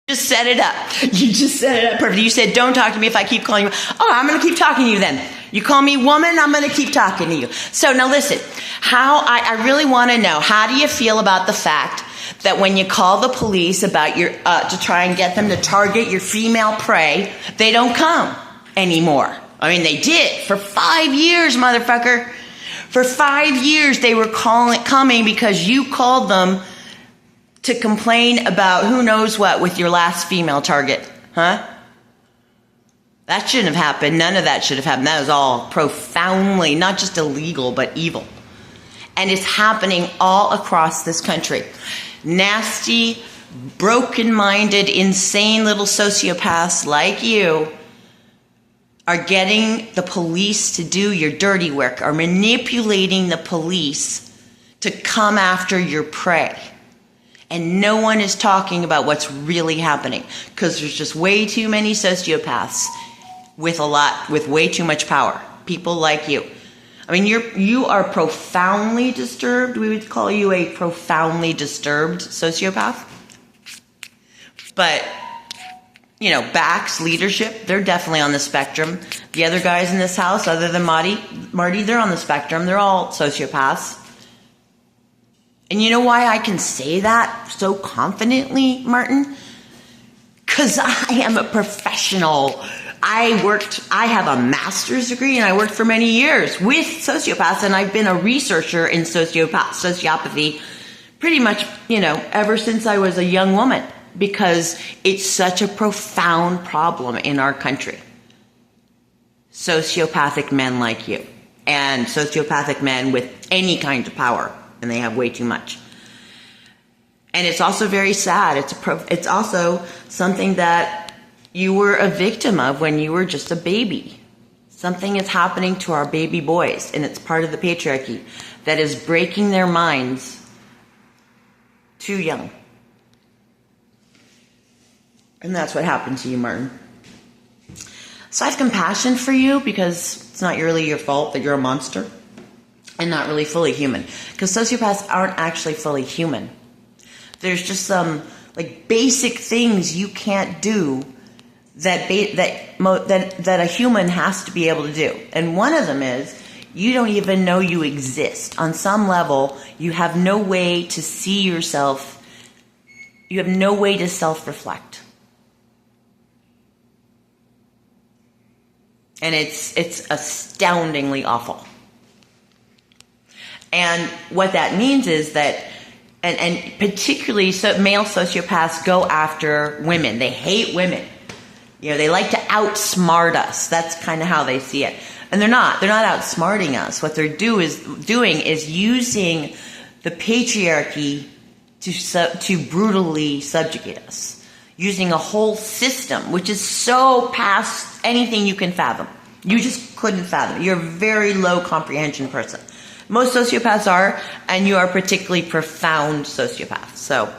just set it up. You just set it up perfect. You said, don't talk to me if I keep calling you. Oh, I'm going to keep talking to you then. You call me woman, I'm going to keep talking to you. So now listen, I really want to know, how do you feel about the fact that when you call the police about your, to try and get them to target your female prey, they don't come anymore? I mean, they did for 5 years, motherfucker. For 5 years, they were coming because you called them to complain about who knows what with your last female target, huh? That shouldn't have happened. None of that should have happened. That was all profoundly, not just illegal, but evil. And it's happening all across this country. Nasty, broken-minded, insane little sociopaths like you are getting the police to do your dirty work, are manipulating the police to come after your prey. And no one is talking about what's really happening because there's just way too many sociopaths with way too much power. People like you. I mean, you are profoundly disturbed. We would call you a profoundly disturbed sociopath. But, you know, Bax, leadership, they're definitely on the spectrum. The other guys in this house, other than Marty, they're on the spectrum. They're all sociopaths. And you know why I can say that so confidently, Martin? Because I am a professional. I have a master's degree and I worked for many years with sociopaths, and I've been a researcher in sociopathy pretty much, you know, ever since I was a young woman, because it's such a profound problem in our country. Sociopathic men like you, and sociopathic men with any kind of power. And they have way too much. And it's also very sad. It's also something that you were a victim of when you were just a baby. Something is happening to our baby boys, and it's part of the patriarchy that is breaking their minds too young. And that's what happened to you, Martin. So I have compassion for you, because it's not really your fault that you're a monster. And not really fully human. Because sociopaths aren't actually fully human. There's just some like basic things you can't do that a human has to be able to do. And one of them is, you don't even know you exist. On some level, you have no way to see yourself. You have no way to self-reflect. And it's astoundingly awful. And what that means is that, and particularly male sociopaths go after women. They hate women. You know, they like to outsmart us. That's kind of how they see it. And they're not outsmarting us. What they're doing is using the patriarchy to brutally subjugate us. Using a whole system, which is so past anything you can fathom. You just couldn't fathom. You're a very low comprehension person. Most sociopaths are, and you are a particularly profound sociopath. So